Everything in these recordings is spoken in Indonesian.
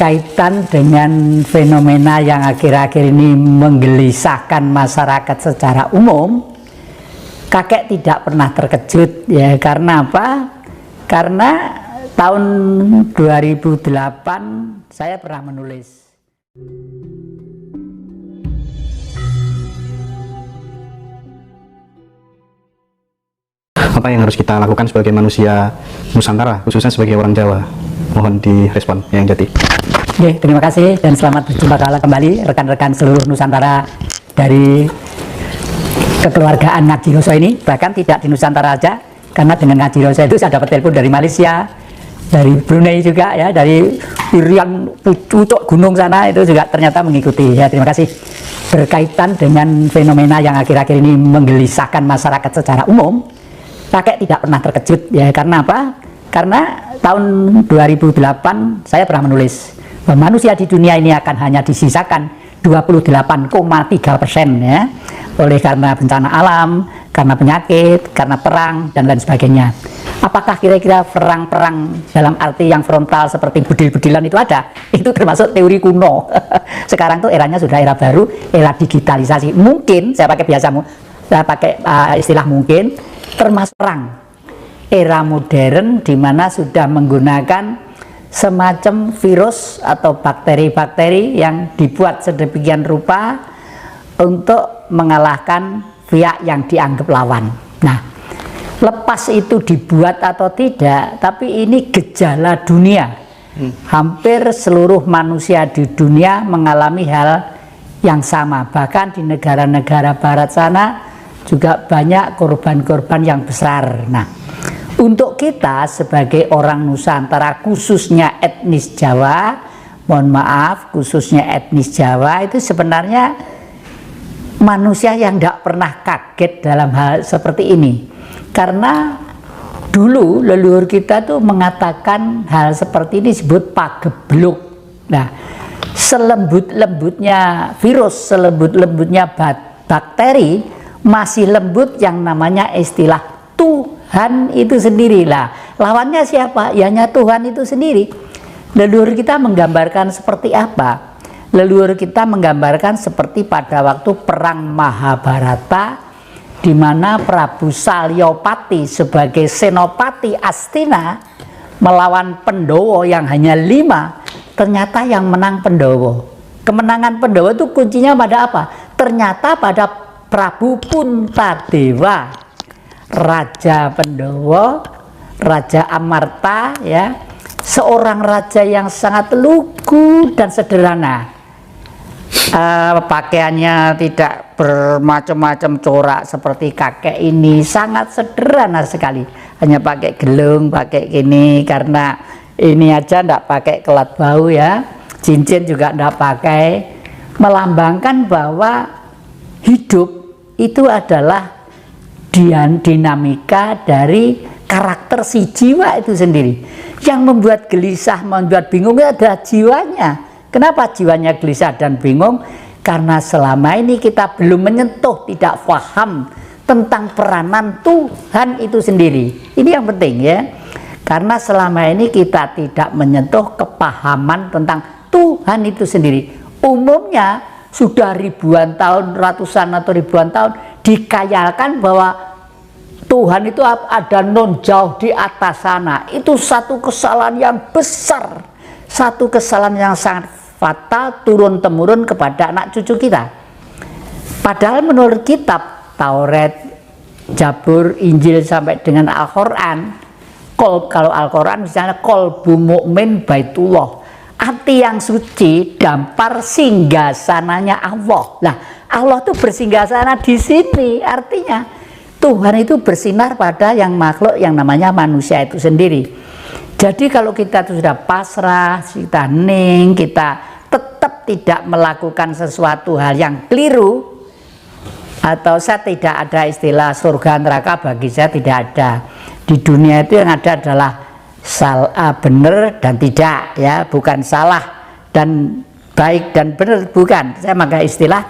berkaitan dengan fenomena yang akhir-akhir ini menggelisahkan masyarakat secara umum, kakek tidak pernah terkejut ya. Karena apa? Karena tahun 2008 saya pernah menulis. Apa yang harus kita lakukan sebagai manusia Nusantara, khususnya sebagai orang Jawa? Mohon direspon yang Jati. Oke, terima kasih dan selamat berjumpa kembali rekan-rekan seluruh Nusantara dari kekeluargaan Ngaji Roso ini. Bahkan tidak di Nusantara aja, karena dengan Ngaji Roso itu saya dapat telepon dari Malaysia, dari Brunei juga ya, dari Irian Pucuk Gunung sana itu juga ternyata mengikuti ya. Terima kasih. Berkaitan dengan fenomena yang akhir-akhir ini menggelisahkan masyarakat secara umum, kakek tidak pernah terkejut ya. Karena apa? Karena tahun 2008 saya pernah menulis bahwa manusia di dunia ini akan hanya disisakan 28,3% ya, oleh karena bencana alam, karena penyakit, karena perang dan lain sebagainya. Apakah kira-kira perang-perang dalam arti yang frontal seperti bedil-bedilan itu ada? Itu termasuk teori kuno. Sekarang tuh eranya sudah era baru, era digitalisasi. Mungkin saya pakai saya pakai istilah mungkin termasuk perang era modern, di mana sudah menggunakan semacam virus atau bakteri-bakteri yang dibuat sedemikian rupa untuk mengalahkan pihak yang dianggap lawan. Nah, lepas itu dibuat atau tidak, tapi ini gejala dunia. Hampir seluruh manusia di dunia mengalami hal yang sama. Bahkan di negara-negara barat sana juga banyak korban-korban yang besar. Nah, untuk kita sebagai orang Nusantara, khususnya etnis Jawa, mohon maaf, khususnya etnis Jawa, itu sebenarnya manusia yang tidak pernah kaget dalam hal seperti ini. Karena dulu leluhur kita tuh mengatakan hal seperti ini disebut pagebluk. Nah, selembut-lembutnya virus, selembut-lembutnya bakteri, masih lembut yang namanya istilah Tuhan itu sendiri. Lah, lawannya siapa? Ya hanya Tuhan itu sendiri. Leluhur kita menggambarkan seperti apa? Leluhur kita menggambarkan seperti pada waktu perang Mahabharata, di mana Prabu Salyapati sebagai senopati Astina melawan Pandhawa yang hanya 5. Ternyata yang menang Pandhawa. Kemenangan Pandhawa itu kuncinya pada apa? Ternyata pada Prabu Puntadewa, Raja Pandhawa, Raja Amarta ya, seorang raja yang sangat lugu dan sederhana. Pakaiannya tidak bermacam-macam corak seperti kakek ini, sangat sederhana sekali. Hanya pakai gelung, pakai gini, karena ini aja ndak pakai kelat bau ya, cincin juga ndak pakai, melambangkan bahwa hidup itu adalah dinamika dari karakter si jiwa itu sendiri. Yang membuat gelisah, membuat bingung adalah jiwanya. Kenapa jiwanya gelisah dan bingung? Karena selama ini kita belum menyentuh, tidak paham tentang peranan Tuhan itu sendiri. Ini yang penting ya. Karena selama ini kita tidak menyentuh kepahaman tentang Tuhan itu sendiri. Umumnya sudah ribuan tahun, ratusan atau ribuan tahun dikayalkan bahwa Tuhan itu ada non jauh di atas sana. Itu satu kesalahan yang besar, satu kesalahan yang sangat fatal turun-temurun kepada anak cucu kita. Padahal menurut kitab Taurat, Zabur, Injil sampai dengan Al-Quran, kalau Al-Quran misalnya kolbu mukmin baitullah, hati yang suci dampar singgasananya Allah. Nah, Allah itu bersinggasana di sini, artinya Tuhan itu bersinar pada yang makhluk yang namanya manusia itu sendiri. Jadi kalau kita itu sudah pasrah, kita hening, kita tetap tidak melakukan sesuatu hal yang keliru, atau saya tidak ada istilah surga neraka, bagi saya tidak ada. Di dunia itu yang ada adalah benar dan tidak ya, bukan salah dan baik dan benar, bukan. Saya pakai istilah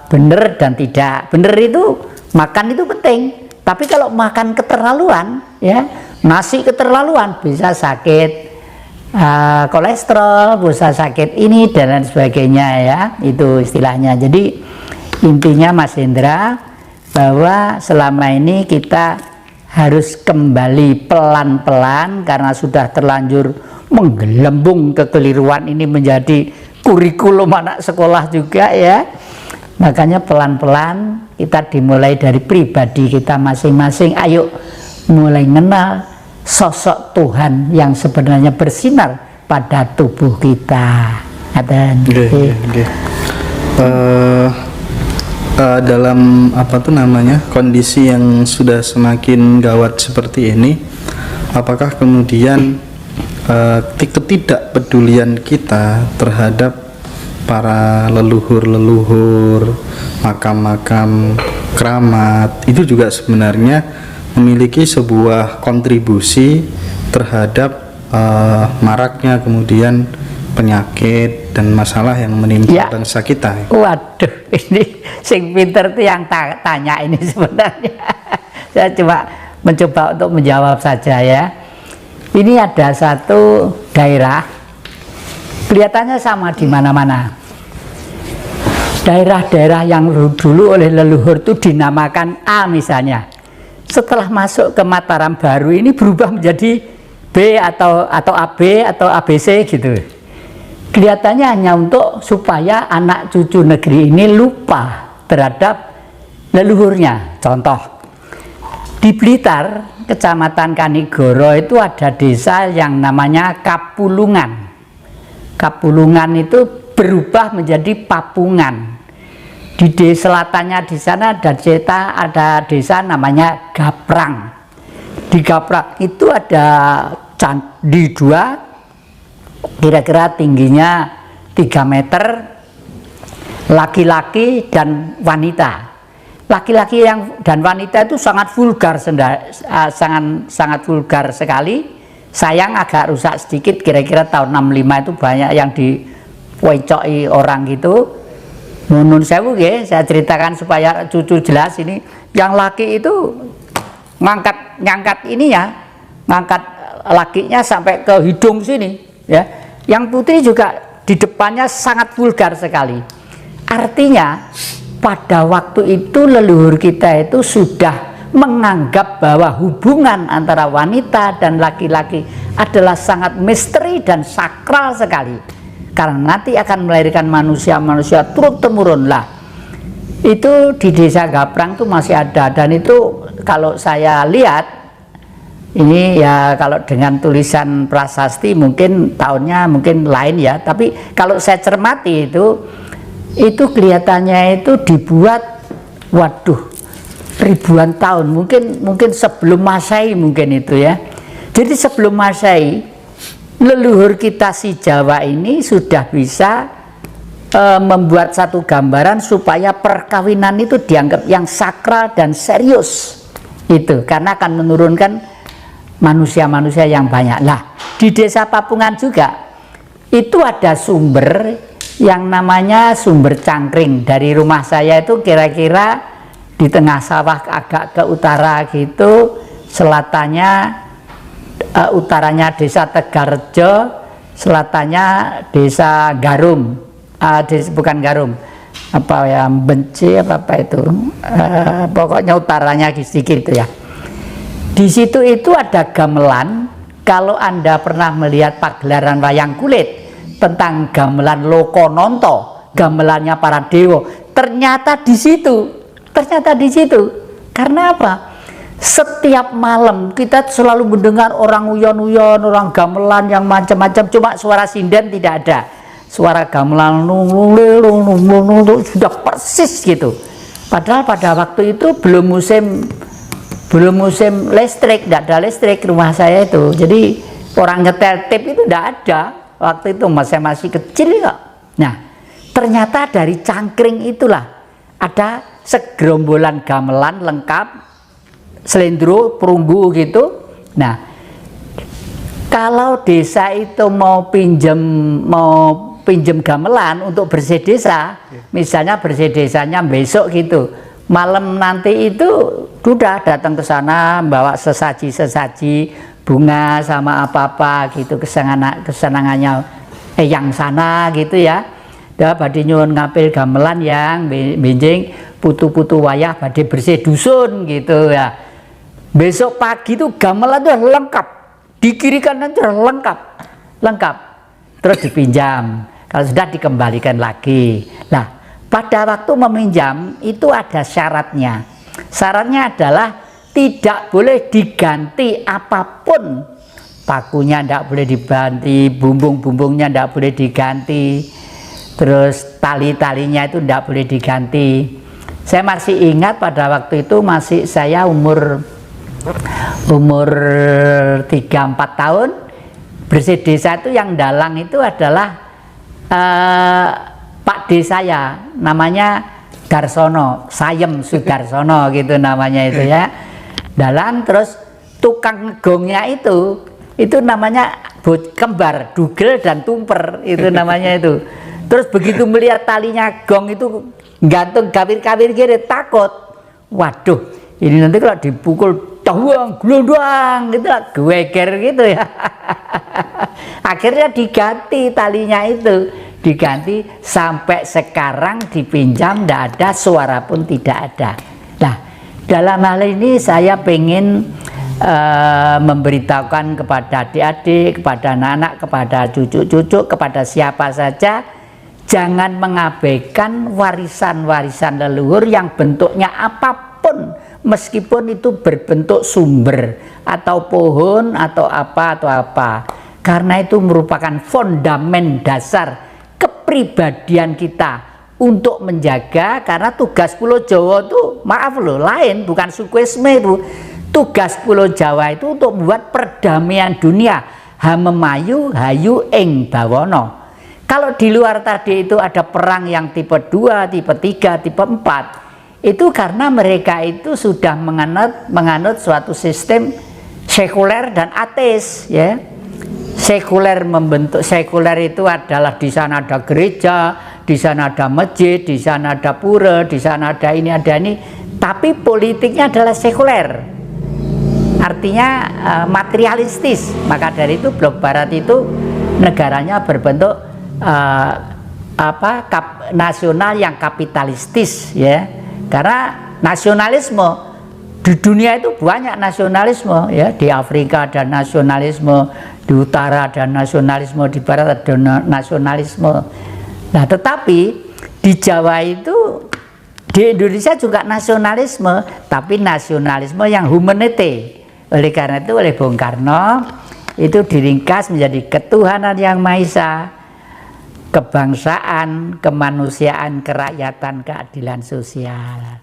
benar dan tidak. Benar itu makan itu penting, tapi kalau makan keterlaluan ya, nasi keterlaluan bisa sakit, kolesterol, pulsa sakit ini dan lain sebagainya ya, itu istilahnya. Jadi intinya Mas Hendra, bahwa selama ini kita harus kembali pelan-pelan karena sudah terlanjur menggelembung kekeliruan ini menjadi kurikulum anak sekolah juga ya. Makanya pelan-pelan kita dimulai dari pribadi kita masing-masing. Ayo mulai mengenal sosok Tuhan yang sebenarnya bersinar pada tubuh kita. Dalam kondisi yang sudah semakin gawat seperti ini, apakah kemudian ketidakpedulian kita terhadap para leluhur-leluhur, makam-makam keramat itu juga sebenarnya memiliki sebuah kontribusi terhadap maraknya kemudian penyakit dan masalah yang menimpa bangsa kita? Waduh, ini sing pinter tuh yang tanya ini sebenarnya. Saya cuma mencoba untuk menjawab saja ya. Ini ada satu daerah, kelihatannya sama di mana-mana. Daerah-daerah yang dulu oleh leluhur itu dinamakan A misalnya. Setelah masuk ke Mataram baru ini berubah menjadi B atau AB atau ABC gitu. Kelihatannya hanya untuk supaya anak cucu negeri ini lupa terhadap leluhurnya. Contoh, di Blitar, Kecamatan Kanigoro itu ada desa yang namanya Kapulungan. Kapulungan itu berubah menjadi Papungan. Di selatannya di sana ada desa namanya Gaprang. Di Gaprang itu ada candi dua, kira-kira tingginya 3 meter, laki-laki dan wanita. Laki-laki dan wanita itu sangat vulgar, sangat vulgar sekali. Sayang agak rusak sedikit, kira-kira tahun 65 itu banyak yang diwecoki orang gitu. Nun sewu ya, saya ceritakan supaya cucu jelas ini. Yang laki itu ngangkat ini ya, ngangkat lakinya sampai ke hidung sini ya. Yang putri juga di depannya sangat vulgar sekali. Artinya pada waktu itu leluhur kita itu sudah menganggap bahwa hubungan antara wanita dan laki-laki adalah sangat misteri dan sakral sekali. Karena nanti akan melahirkan manusia-manusia turun-temurun lah. Itu di desa Gaprang itu masih ada, dan itu kalau saya lihat ini ya, kalau dengan tulisan prasasti mungkin tahunnya mungkin lain ya, tapi kalau saya cermati itu kelihatannya itu dibuat waduh ribuan tahun, mungkin sebelum Masehi mungkin itu ya. Jadi sebelum Masehi leluhur kita si Jawa ini sudah bisa membuat satu gambaran supaya perkawinan itu dianggap yang sakral dan serius itu, karena akan menurunkan manusia-manusia yang banyak. Lah di desa Papungan juga itu ada sumber yang namanya sumber Cangkring. Dari rumah saya itu kira-kira di tengah sawah agak ke utara gitu, selatannya utaranya desa Tegarrejo, selatannya desa Garum, bukan Garum, apa ya, Benci apa itu, pokoknya utaranya sedikit itu ya. Di situ itu ada gamelan. Kalau Anda pernah melihat pagelaran wayang kulit tentang gamelan Lokononto, gamelannya para dewa, ternyata di situ. Karena apa? Setiap malam kita selalu mendengar orang uyon-uyon, orang gamelan yang macam-macam, cuma suara sinden tidak ada. Suara gamelan sudah persis gitu. Padahal pada waktu itu belum musim listrik, tidak ada listrik rumah saya itu. Jadi orang nyetel tape itu tidak ada. Waktu itu masih kecil kok. Nah, ternyata dari Cangkring itulah ada segerombolan gamelan lengkap, selendro, perunggu gitu. Nah, kalau desa itu mau pinjam gamelan untuk bersih desa, misalnya bersih desanya besok gitu, malam nanti itu sudah datang ke sana bawa sesaji-sesaji, bunga sama apa-apa gitu, kesenangannya yang sana gitu ya. Dah badhe nyuwun ngapil gamelan yang benjing putu-putu wayah badhe bersih dusun gitu ya. Besok pagi itu gamelan tuh lengkap, di kiri kanan tuh lengkap, terus dipinjam. Kalau sudah dikembalikan lagi. Nah, pada waktu meminjam itu ada syaratnya. Syaratnya adalah tidak boleh diganti apapun. Pakunya tidak boleh diganti, bumbung-bumbungnya tidak boleh diganti, terus tali-talinya itu tidak boleh diganti. Saya masih ingat pada waktu itu saya umur 3-4 tahun. Bersih desa itu yang dalang itu adalah Pak D saya, namanya Darsono, Sayem Sudarsono gitu namanya itu ya. Dalang, terus tukang ngegongnya itu namanya kembar, Dugel dan Tumper itu namanya itu. Terus begitu melihat talinya gong itu gantung kawir-kawir kiri, takut. Waduh, ini nanti kalau dipukul doang, glondang gitu lah, geweger gitu ya. Akhirnya diganti talinya itu, diganti sampai sekarang dipinjam tidak ada, suara pun tidak ada. Nah, dalam hal ini saya pengen memberitahukan kepada adik-adik, kepada anak-anak, kepada cucu-cucu, kepada siapa saja, jangan mengabaikan warisan-warisan leluhur yang bentuknya apapun, meskipun itu berbentuk sumber atau pohon atau apa, karena itu merupakan fondamen dasar kepribadian kita untuk menjaga. Karena tugas Pulau Jawa itu, maaf loh, lain, bukan sukuisme itu. Tugas Pulau Jawa itu untuk membuat perdamaian dunia, hamemayu hayu ing bawono. Kalau di luar tadi itu ada perang yang tipe 2, tipe 3, tipe 4, itu karena mereka itu sudah menganut suatu sistem sekuler dan ateis ya. Sekuler itu adalah di sana ada gereja, di sana ada masjid, di sana ada pura, di sana ada ini, tapi politiknya adalah sekuler, artinya materialistis. Maka dari itu blok barat itu negaranya berbentuk nasional yang kapitalistis ya. Karena nasionalisme di dunia itu banyak nasionalisme ya, di Afrika ada nasionalisme, di utara ada nasionalisme, di barat ada nasionalisme. Nah, tetapi di Jawa itu, di Indonesia juga nasionalisme, tapi nasionalisme yang humanity. Oleh karena itu oleh Bung Karno itu diringkas menjadi ketuhanan yang Maha Esa, kebangsaan, kemanusiaan, kerakyatan, keadilan sosial.